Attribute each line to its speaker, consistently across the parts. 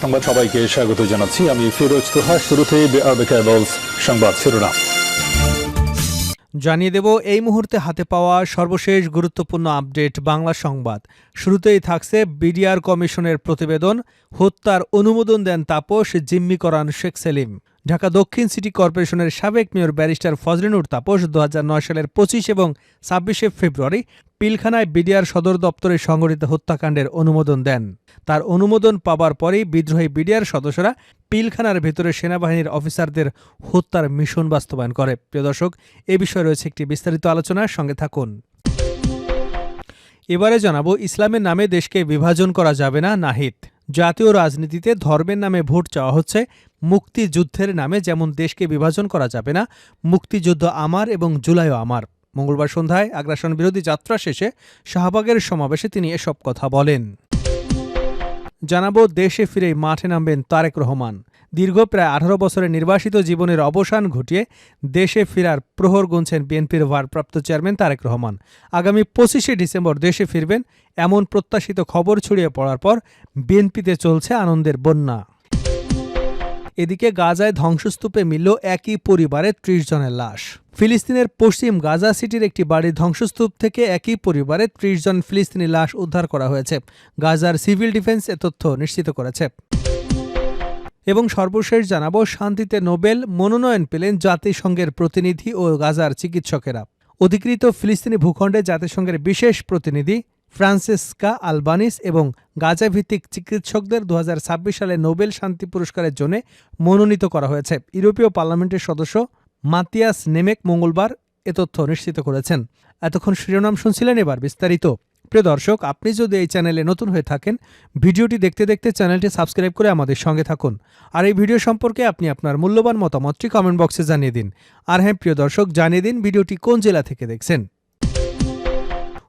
Speaker 1: সংবাদ সবাইকে স্বাগত জানাচ্ছি। আমি ফিরোজ তোহা। শুরুতেই সংবাদ শিরোনাম
Speaker 2: জানিয়ে দেব এই মুহূর্তে হাতে পাওয়া সর্বশেষ গুরুত্বপূর্ণ আপডেট বাংলা সংবাদ। শুরুতেই থাকছে বিডিআর কমিশনের প্রতিবেদন, হত্যার অনুমোদন দেন তাপস, জিম্মি করান শেখ সেলিম। ঢাকা দক্ষিণ সিটি কর্পোরেশনের সাবেক মেয়র ব্যারিস্টার ফজলেনুর তাপস 2009 সালের 25 এবং 26 ফেব্রুয়ারি পিলখানায় বিডিআর সদর দপ্তরে সংঘটিত হত্যাকাণ্ডের অনুমোদন দেন। তার অনুমোদন পাবার পরেই বিদ্রোহী বিডিআর সদস্যরা পিলখানার ভেতরে সেনাবাহিনীর অফিসারদের হত্যার মিশন বাস্তবায়ন করে। প্রিয় দর্শক, এ বিষয়ে রয়েছে একটি বিস্তারিত আলোচনার সঙ্গে থাকুন। এবারে জানাবো, ইসলামের নামে দেশকে বিভাজন করা যাবে না, নাহিদ। জাতীয় রাজনীতিতে ধর্মের নামে ভোট চাওয়া হচ্ছে, মুক্তিযুদ্ধের নামে যেমন দেশকে বিভাজন করা যাবে না, মুক্তিযুদ্ধ আমার এবং জুলাইও আমার। মঙ্গলবার সন্ধ্যায় আগ্রাসন বিরোধী যাত্রা শেষে শাহবাগের সমাবেশে তিনি এসব কথা বলেন। জানাবো, দেশে ফিরেই মাঠে নামবেন তারেক রহমান। দীর্ঘ প্রায় 18 বছরের নির্বাসিত জীবনের অবসান ঘটিয়ে দেশে ফেরার প্রহর গুনছেন বিএনপির ভারপ্রাপ্ত চেয়ারম্যান তারেক রহমান। আগামী 25শে ডিসেম্বর দেশে ফিরবেন, এমন প্রত্যাশিত খবর ছড়িয়ে পড়ার পর বিএনপিতে চলছে আনন্দের বন্যা। এদিকে গাজায় ধ্বংসস্তূপে মিলল একই পরিবারের 30 জনের লাশ। ফিলিস্তিনের পশ্চিম গাজা সিটির একটি বাড়ির ধ্বংসস্তূপ থেকে একই পরিবারের 30 জন ফিলিস্তিনি লাশ উদ্ধার করা হয়েছে। গাজার সিভিল ডিফেন্স এ তথ্য নিশ্চিত করেছে। এবং সর্বশেষ জানাবো, শান্তিতে নোবেল মনোনয়ন পেলেন জাতিসংঘের প্রতিনিধি ও গাজার চিকিৎসকেরা। অধিকৃত ফিলিস্তিনি ভূখণ্ডে জাতিসংঘের বিশেষ প্রতিনিধি ফ্রান্সেসকা আলবানিস এবং গাজাভিত্তিক চিকিৎসকদের 2026 সালে নোবেল শান্তি পুরস্কারের জন্য মনোনীত করা হয়েছে। ইউরোপীয় পার্লামেন্টের সদস্য মাতিয়াস নেমেক মঙ্গলবার এ তথ্য নিশ্চিত করেছেন। এতক্ষণ শিরোনাম শুনছিলেন, এবার বিস্তারিত। প্রিয় দর্শক, আপনি যদি এই চ্যানেলে নতুন হয়ে থাকেন, ভিডিওটি দেখতে দেখতে চ্যানেলটি সাবস্ক্রাইব করে আমাদের সঙ্গে থাকুন। আর এই ভিডিও সম্পর্কে আপনি আপনার মূল্যবান মতামতটি কমেন্ট বক্সে জানিয়ে দিন। আর হ্যাঁ প্রিয় দর্শক, জানিয়ে দিন ভিডিওটি কোন জেলা থেকে দেখছেন।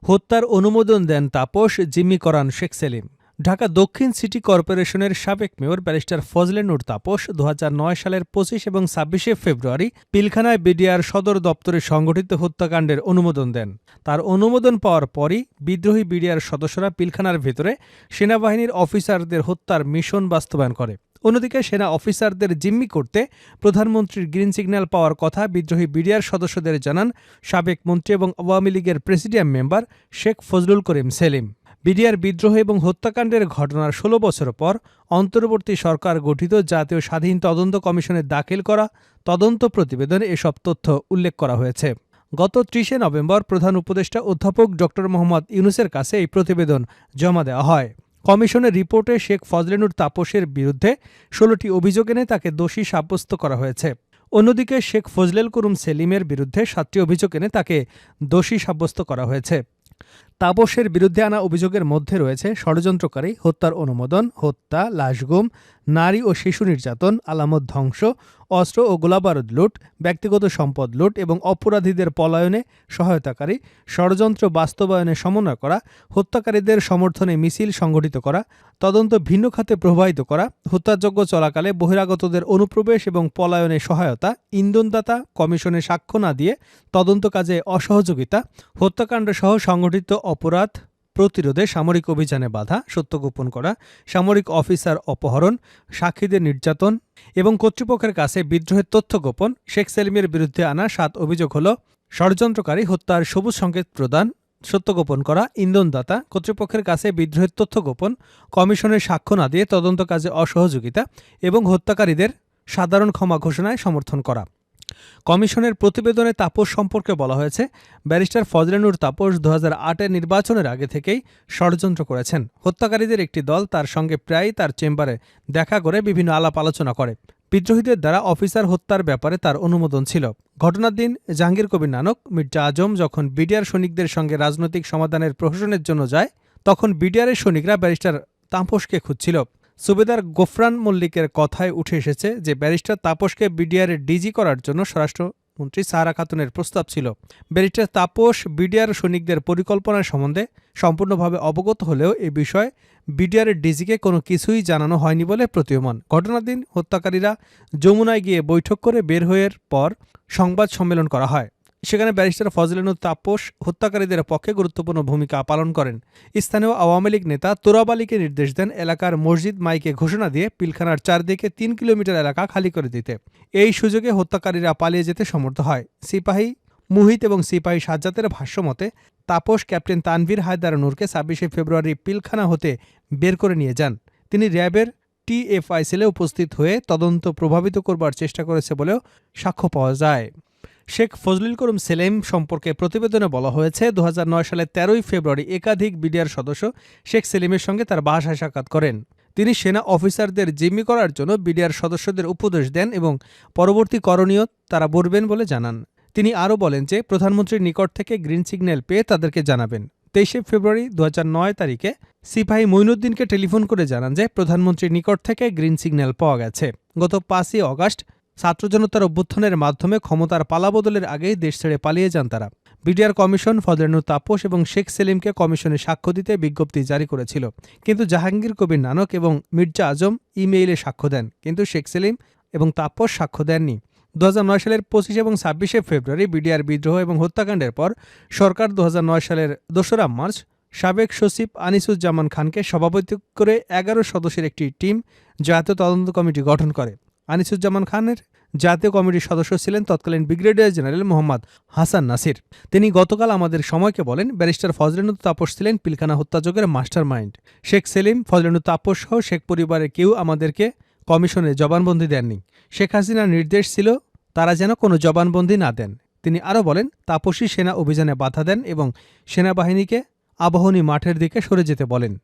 Speaker 2: হত্যার অনুমোদন দেন তাপস, জিম্মি করান শেখ সেলিম। ঢাকা দক্ষিণ সিটি কর্পোরেশনের সাবেক মেয়র ব্যারিস্টার ফজলেনুর তাপস 2009 সালের 25 এবং 26 ফেব্রুয়ারি পিলখানায় বিডিআর সদর দপ্তরে সংঘটিত হত্যাকাণ্ডের অনুমোদন দেন। তার অনুমোদন পাওয়ার পরই বিদ্রোহী বিডিআর সদস্যরা পিলখানার ভেতরে সেনাবাহিনীর অফিসারদের হত্যার মিশন বাস্তবায়ন করে। অন্যদিকে সেনা অফিসারদের জিম্মি করতে প্রধানমন্ত্রীর গ্রিন সিগন্যাল পাওয়ার কথা বিদ্রোহী বিডিআর সদস্যদের জানান সাবেক মন্ত্রী এবং আওয়ামী লীগের presidium member Sheikh Fazlul Karim Selim. BDR বিদ্রোহ এবং হত্যাকাণ্ডের ঘটনার 16 বছর পর অন্তর্বর্তী সরকার গঠিত জাতীয় স্বাধীন তদন্ত কমিশনের দাখিল করা তদন্ত প্রতিবেদনে এসব তথ্য উল্লেখ করা হয়েছে। গত 30 নভেম্বর প্রধান উপদেষ্টা অধ্যাপক ড. মোহাম্মদ ইউনূসের কাছে এই প্রতিবেদন জমা দেওয়া হয়। কমিশনের রিপোর্টে শেখ ফজলেনুর তাপসের বিরুদ্ধে 16টি অভিযোগ এনে তাকে দোষী সাব্যস্ত করা হয়েছে। অন্যদিকে শেখ ফজলেল করিম সেলিমের বিরুদ্ধে 7টি অভিযোগ এনে তাকে দোষী সাব্যস্ত করা হয়েছে। তাপসের বিরুদ্ধে আনা অভিযোগের মধ্যে রয়েছে ষড়যন্ত্রকারী, হত্যার অনুমোদন, হত্যা, লাশগুম, নারী ও শিশু নির্যাতন, আলামত ধ্বংস, অস্ত্র ও গোলাবারুদ লুট, ব্যক্তিগত সম্পদ লুট এবং অপরাধীদের পলায়নে সহায়তাকারী, ষড়যন্ত্র বাস্তবায়নে সমন্বয় করা, হত্যাকারীদের সমর্থনে মিছিল সংগঠিত করা, তদন্ত ভিন্ন খাতে প্রবাহিত করা, হত্যাযজ্ঞ চলাকালে বহিরাগতদের অনুপ্রবেশ এবং পলায়নে সহায়তা, ইন্ধনদাতা, কমিশনে সাক্ষ্য না দিয়ে তদন্ত কাজে অসহযোগিতা, হত্যাকাণ্ড সহ সংগঠিত অপরাধ প্রতিরোধে সামরিক অভিযানে বাধা, সত্য গোপন করা, সামরিক অফিসার অপহরণ, সাক্ষীদের নির্যাতন এবং কর্তৃপক্ষের কাছে বিদ্রোহের তথ্য গোপন। শেখ সেলিমের বিরুদ্ধে আনা 7 অভিযোগ হল ষড়যন্ত্রকারী, হত্যার সবুজ সংকেত প্রদান, সত্য গোপন করা, ইন্ধনদাতা, কর্তৃপক্ষের কাছে বিদ্রোহের তথ্য গোপন, কমিশনের সাক্ষ্য না দিয়ে তদন্ত কাজে অসহযোগিতা এবং হত্যাকারীদের সাধারণ ক্ষমা ঘোষণায় সমর্থন করা। কমিশনের প্রতিবেদনে তাপস সম্পর্কে বলা হয়েছে, ব্যারিস্টার ফজলেনুর তাপস 2008-এর নির্বাচনের আগে থেকেই ষড়যন্ত্র করেছেন। হত্যাকারীদের একটি দল তার সঙ্গে প্রায়ই তার চেম্বারে দেখা করে বিভিন্ন আলাপ আলোচনা করে। বিদ্রোহীদের দ্বারা অফিসার হত্যার ব্যাপারে তার অনুমোদন ছিল। ঘটনার দিন জাহাঙ্গীর কবির নানক, মির্জা আজম যখন বিডিআর সৈনিকদের সঙ্গে রাজনৈতিক সমাধানের প্রহসনের জন্য যায়, তখন বিডিআরের সৈনিকরা ব্যারিস্টার তাপসকে খুঁজছিল। সুবেদার গোফরান মল্লিকের কথায় উঠে এসেছে যে ব্যারিস্টার তাপসকে বিডিআরের ডিজি করার জন্য স্বরাষ্ট্রমন্ত্রী সাহারা খাতুনের প্রস্তাব ছিল। ব্যারিস্টার তাপস বিডিআর সৈনিকদের পরিকল্পনার সম্বন্ধে সম্পূর্ণভাবে অবগত হলেও এ বিষয়ে বিডিআরের ডিজিকে কোনো কিছুই জানানো হয়নি বলে প্রতীয়মান। ঘটনার দিন হত্যাকারীরা যমুনায় গিয়ে বৈঠক করে বের হওয়ার পর সংবাদ সম্মেলন করা হয়। সেখানে ব্যারিস্টার ফজলেনুর তাপস হত্যাকারীদের পক্ষে গুরুত্বপূর্ণ ভূমিকা পালন করেন। স্থানীয় আওয়ামী লীগ নেতা তোরাব আলীকে নির্দেশ দেন এলাকার মসজিদ মাইকে ঘোষণা দিয়ে পিলখানার চারদিকে ৩ কিলোমিটার এলাকা খালি করে দিতে। এই সুযোগে হত্যাকারীরা পালিয়ে যেতে সমর্থ হয়। সিপাহী মুহিত এবং সিপাহী সাজ্জাদের ভাষ্যমতে তাপস ক্যাপ্টেন তানভীর হায়দার নূরকে ২৬শে ফেব্রুয়ারি পিলখানা হতে বের করে নিয়ে যান। তিনি র্যাবের টিএফআই সেলে উপস্থিত হয়ে তদন্ত প্রভাবিত করবার চেষ্টা করেছে বলেও সাক্ষ্য পাওয়া যায়। শেখ ফজলুল করিম সেলিম সম্পর্কে প্রতিবেদনে বলা হয়েছে ২০০৯ সালের ১৩ই ফেব্রুয়ারি একাধিক বিডিআর সদস্য শেখ সেলিমের সঙ্গে তার বাসায় সাক্ষাৎ করেন। তিনি সেনা অফিসারদের জিম্মি করার জন্য বিডিআর সদস্যদের উপদেশ দেন এবং পরবর্তী করণীয় তারা বলবেন বলে জানান। তিনি আরও বলেন যে প্রধানমন্ত্রীর নিকট থেকে গ্রিন সিগন্যাল পেয়ে তাদেরকে জানাবেন। ২৩শে ফেব্রুয়ারি ২০০৯ তারিখে সিপাহী মঈনুদ্দিনকে টেলিফোন করে জানান যে প্রধানমন্ত্রীর নিকট থেকে গ্রিন সিগন্যাল পাওয়া গেছে। গত ৫ই অগাস্ট ছাত্র জনতার অভ্যুত্থানের মাধ্যমে ক্ষমতার পালাবদলের আগেই দেশ ছেড়ে পালিয়ে যান তারা। বিডিআর কমিশন ফজলেনুর তাপস এবং শেখ সেলিমকে কমিশনে সাক্ষ্য দিতে বিজ্ঞপ্তি জারি করেছিল, কিন্তু জাহাঙ্গীর কবির নানক এবং মির্জা আজম ইমেইলে সাক্ষ্য দেন, কিন্তু শেখ সেলিম এবং তাপস সাক্ষ্য দেননি। ২০০৯ সালের ২৫ এবং ২৬শে ফেব্রুয়ারি বিডিআর বিদ্রোহ এবং হত্যাকাণ্ডের পর সরকার ২০০৯ সালের ২রা মার্চ সাবেক সচিব আনিসুজ্জামান খানকে সভাপতি করে ১১ সদস্যের একটি টিম জাতীয় তদন্ত কমিটি গঠন করে। আনিসুজ্জামান খানের জাতীয় কমিটির সদস্য ছিলেন তৎকালীন ব্রিগেডিয়ার জেনারেল মোহাম্মদ হাসান নাসির। তিনি গতকাল আমাদের সময়কে বলেন, ব্যারিস্টার ফজলেনুর তাপস ছিলেন পিলখানা হত্যাযজ্ঞের মাস্টার মাইন্ড। শেখ সেলিম, ফজলেনুর তাপস সহ শেখ পরিবারের কেউ আমাদেরকে কমিশনে জবানবন্দি দেননি। শেখ হাসিনার নির্দেশ ছিল তারা যেন কোনো জবানবন্দি না দেন। তিনি আরও বলেন, তাপসী সেনা অভিযানে বাধা দেন এবং সেনাবাহিনীকে আবাহনী মাঠের দিকে সরে যেতে বলেন।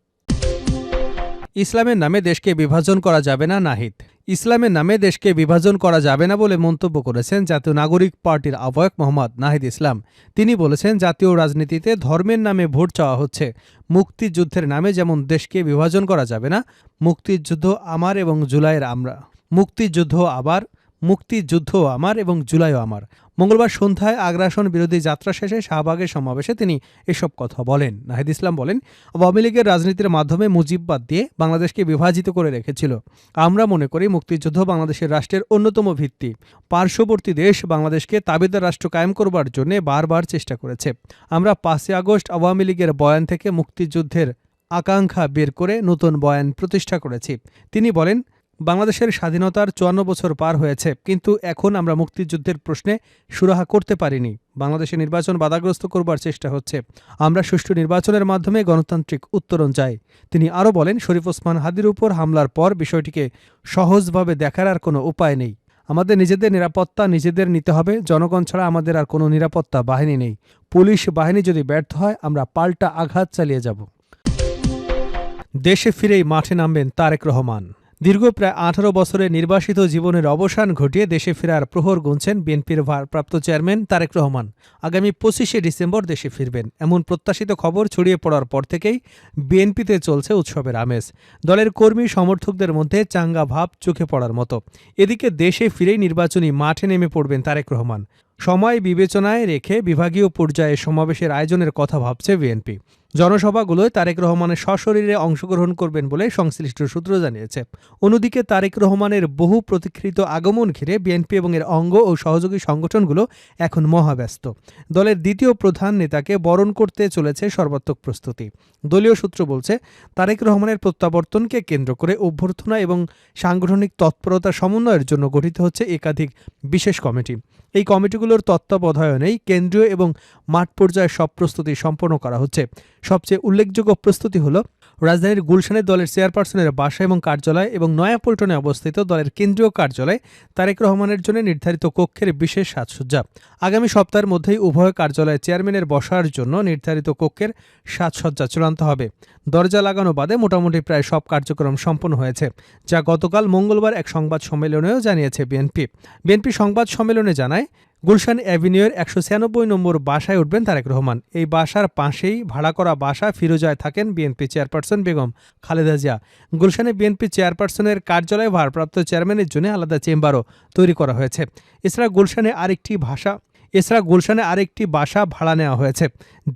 Speaker 2: ইসলামের নামে দেশকে বিভাজন করা যাবে না নাহিদ। ইসলামের নামে দেশকে বিভাজন করা যাবে না বলে মন্তব্য করেছেন জাতীয় নাগরিক পার্টির আহ্বায়ক মোহাম্মদ নাহিদ ইসলাম। তিনি বলেছেন, জাতীয় রাজনীতিতে ধর্মের নামে ভোট চাওয়া হচ্ছে। মুক্তিযুদ্ধের নামে যেমন দেশকে বিভাজন করা যাবে না, মুক্তিযুদ্ধ আমার এবং জুলাইয়ের আমরা, মুক্তিযুদ্ধ আমার এবং জুলাইও আমার। মঙ্গলবার সন্ধ্যায় আগ্রাসন বিরোধী যাত্রা শেষে শাহবাগের সমাবেশে তিনি এসব কথা বলেন। নাহিদ ইসলাম বলেন, আওয়ামী লীগের রাজনীতির মাধ্যমে মুজিববাদ দিয়ে বাংলাদেশকে বিভাজিত করে রেখেছিল। আমরা মনে করি মুক্তিযুদ্ধ বাংলাদেশের রাষ্ট্রের অন্যতম ভিত্তি। পার্শ্ববর্তী দেশ বাংলাদেশকে তাবেদার রাষ্ট্র কায়েম করবার জন্য বারবার চেষ্টা করেছে। আমরা ৫ই আগস্ট আওয়ামী লীগের বয়ান থেকে মুক্তিযুদ্ধের আকাঙ্ক্ষা বের করে নতুন বয়ান প্রতিষ্ঠা করেছি। তিনি বলেন, বাংলাদেশের স্বাধীনতার ৫৪ বছর পার হয়েছে, কিন্তু এখন আমরা মুক্তিযুদ্ধের প্রশ্নে সুরাহা করতে পারিনি। বাংলাদেশে নির্বাচন বাধাগ্রস্ত করবার চেষ্টা হচ্ছে। আমরা সুষ্ঠু নির্বাচনের মাধ্যমে গণতান্ত্রিক উত্তরণ চাই। তিনি আরও বলেন, শরীফ ওসমান হাদির উপর হামলার পর বিষয়টিকে সহজভাবে দেখার আর কোনো উপায় নেই। আমাদের নিজেদের নিরাপত্তা নিজেদের নিতে হবে। জনগণ ছাড়া আমাদের আর কোনো নিরাপত্তা বাহিনী নেই। পুলিশ বাহিনী যদি ব্যর্থ হয়, আমরা পাল্টা আঘাত চালিয়ে যাব। দেশে ফিরেই মাঠে নামবেন তারেক রহমান। দীর্ঘ প্রায় ১৮ বছরের নির্বাসিত জীবনের অবসান ঘটিয়ে দেশে ফেরার প্রহর গুনছেন বিএনপির ভারপ্রাপ্ত চেয়ারম্যান তারেক রহমান। আগামী ২৫শে ডিসেম্বর দেশে ফিরবেন, এমন প্রত্যাশিত খবর ছড়িয়ে পড়ার পর থেকেই বিএনপিতে চলছে উৎসবের আমেজ। দলের কর্মী সমর্থকদের মধ্যে চাঙ্গা ভাব চোখে পড়ার মতো। এদিকে দেশে ফিরেই নির্বাচনী মাঠে নেমে পড়বেন তারেক রহমান। সময় বিবেচনায় রেখে বিভাগীয় পর্যায়ে সমাবেশের আয়োজনের কথা ভাবছে বিএনপি। জনসভাগুলোয় তারেক রহমানের সশরীরে অংশগ্রহণ করবেন বলে সংশ্লিষ্ট সূত্র জানিয়েছে। অন্যদিকে তারেক রহমানের বহু প্রতীক্ষিত আগমন ঘিরে বিএনপি এবং এর অঙ্গ ও সহযোগী সংগঠনগুলো এখন মহাব্যস্ত। দলের দ্বিতীয় প্রধান নেতাকে বরণ করতে চলেছে সর্বাত্মক প্রস্তুতি। দলীয় সূত্র বলছে, তারেক রহমানের প্রত্যাবর্তনকে কেন্দ্র করে অভ্যর্থনা এবং সাংগঠনিক তৎপরতা সমন্বয়ের জন্য গঠিত হচ্ছে একাধিক বিশেষ কমিটি। এই কমিটিগুলোর তত্ত্বাবধানেই কেন্দ্রীয় এবং মাঠ পর্যায়ে সব প্রস্তুতি সম্পন্ন করা হচ্ছে। সবচেয়ে উল্লেখযোগ্য প্রস্তুতি হল রাজধানীর গুলশানে দলের চেয়ারপারসনের বাসা এবং কার্যালয় এবং নয়াপল্টনে অবস্থিত দলের কেন্দ্রীয় কার্যালয় তারেক রহমানের জন্য নির্ধারিত কক্ষের বিশেষ সাজসজ্জা। আগামী সপ্তাহের মধ্যেই উভয় কার্যালয়ে চেয়ারম্যানের বসার জন্য নির্ধারিত কক্ষের সাজসজ্জা চূড়ান্ত হবে। দরজা লাগানো বাদে মোটামুটি প্রায় সব কার্যক্রম সম্পন্ন হয়েছে, যা গতকাল মঙ্গলবার এক সংবাদ সম্মেলনেও জানিয়েছে বিএনপি সংবাদ সম্মেলনে জানায়, গুলশান অ্যাভিনিউয়ের ১৯৬ নম্বর বাসায় উঠবেন তারেক রহমান। এই বাসার পাশেই ভাড়া করা বাসা ফিরোজায় থাকেন বিএনপি চেয়ারপারসন বেগম খালেদা জিয়া। গুলশানে বিএনপি চেয়ারপারসনের কার্যালয়ে ভারপ্রাপ্ত চেয়ারম্যানের জন্য আলাদা চেম্বারও তৈরি করা হয়েছে। এছাড়া গুলশানে আরেকটি বাসা ভাড়া নেওয়া হয়েছে,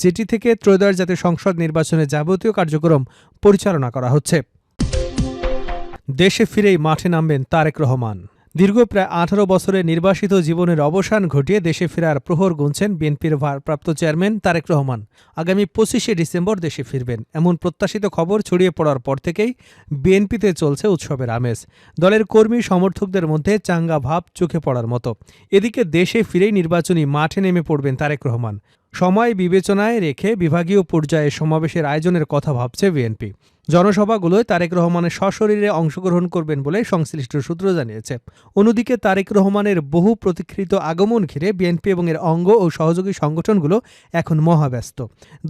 Speaker 2: যেটি থেকে ত্রয়োদশ জাতীয় সংসদ নির্বাচনের যাবতীয় কার্যক্রম পরিচালনা করা হচ্ছে। দেশে ফিরেই মাঠে নামবেন তারেক রহমান। দীর্ঘ প্রায় 18 বছরের নির্বাসিত জীবনের অবসান ঘটিয়ে দেশে ফেরার প্রহর গুনছেন বিএনপির ভারপ্রাপ্ত চেয়ারম্যান তারেক রহমান। আগামী 25শে ডিসেম্বর দেশে ফিরবেন, এমন প্রত্যাশিত খবর ছড়িয়ে পড়ার পর থেকেই বিএনপিতে চলছে উৎসবের আমেজ। দলের কর্মী সমর্থকদের মধ্যে চাঙ্গা ভাব চোখে পড়ার মতো। এদিকে দেশে ফিরেই নির্বাচনী মাঠে নেমে পড়বেন তারেক রহমান। সময় বিবেচনায় রেখে বিভাগীয় পর্যায়ে সমাবেশের আয়োজনের কথা ভাবছে বিএনপি। জনসভাগুলোয় তারেক রহমানের সশরীরে অংশগ্রহণ করবেন বলে সংশ্লিষ্ট সূত্র জানিয়েছে। অন্যদিকে তারেক রহমানের বহু প্রতীক্ষিত আগমন ঘিরে বিএনপি এবং এর অঙ্গ ও সহযোগী সংগঠনগুলো এখন মহাব্যস্ত।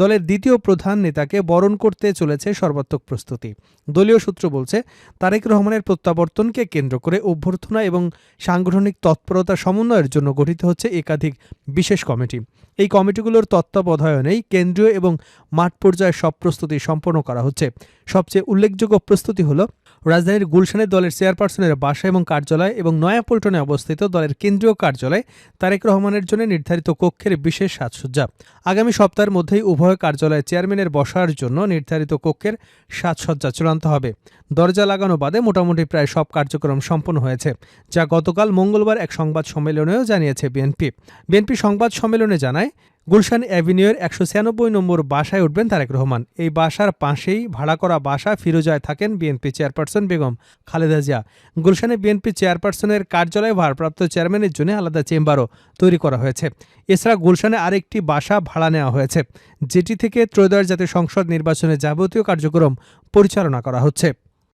Speaker 2: দলের দ্বিতীয় প্রধান নেতাকে বরণ করতে চলেছে সর্বাত্মক প্রস্তুতি। দলীয় সূত্র বলছে, তারেক রহমানের প্রত্যাবর্তনকে কেন্দ্র করে অভ্যর্থনা এবং সাংগঠনিক তৎপরতা সমন্বয়ের জন্য গঠিত হচ্ছে একাধিক বিশেষ কমিটি। এই কমিটিগুলোর তত্ত্বাবধানেই কেন্দ্রীয় এবং মাঠ পর্যায়ে সব প্রস্তুতি সম্পন্ন করা হচ্ছে। সবচেয়ে উল্লেখযোগ্য প্রস্তুতি হল রাজধানীর গুলশানে দলের চেয়ারপারসনের বাসা এবং কার্যালয় এবং নয়াপল্টনে অবস্থিত দলের কেন্দ্রীয় কার্যালয়ে তারেক রহমানের জন্য নির্ধারিত কক্ষের বিশেষ সাজসজ্জা। আগামী সপ্তাহের মধ্যেই উভয় কার্যালয়ে চেয়ারম্যানের বসার জন্য নির্ধারিত কক্ষের সাজসজ্জা চূড়ান্ত হবে। দরজা লাগানো বাদে মোটামুটি প্রায় সব কার্যক্রম সম্পন্ন হয়েছে, যা গতকাল মঙ্গলবার এক সংবাদ সম্মেলনেও জানিয়েছে বিএনপি সংবাদ সম্মেলনে জানায়, গুলশান অ্যাভিনিউয়ের 196 নম্বর বাসায় উঠবেন তারেক রহমান। এই বাসার পাশেই ভাড়া করা বাসা ফিরোজায় থাকেন বিএনপি চেয়ারপারসন বেগম খালেদা জিয়া। গুলশানে বিএনপি চেয়ারপারসনের কার্যালয়ে ভারপ্রাপ্ত চেয়ারম্যানের জন্য আলাদা চেম্বারও তৈরি করা হয়েছে। এছাড়া গুলশানে আরেকটি বাসা ভাড়া নেওয়া হয়েছে, যেটি থেকে ত্রয়োদশ জাতীয় সংসদ নির্বাচনের যাবতীয় কার্যক্রম পরিচালনা করা হচ্ছে।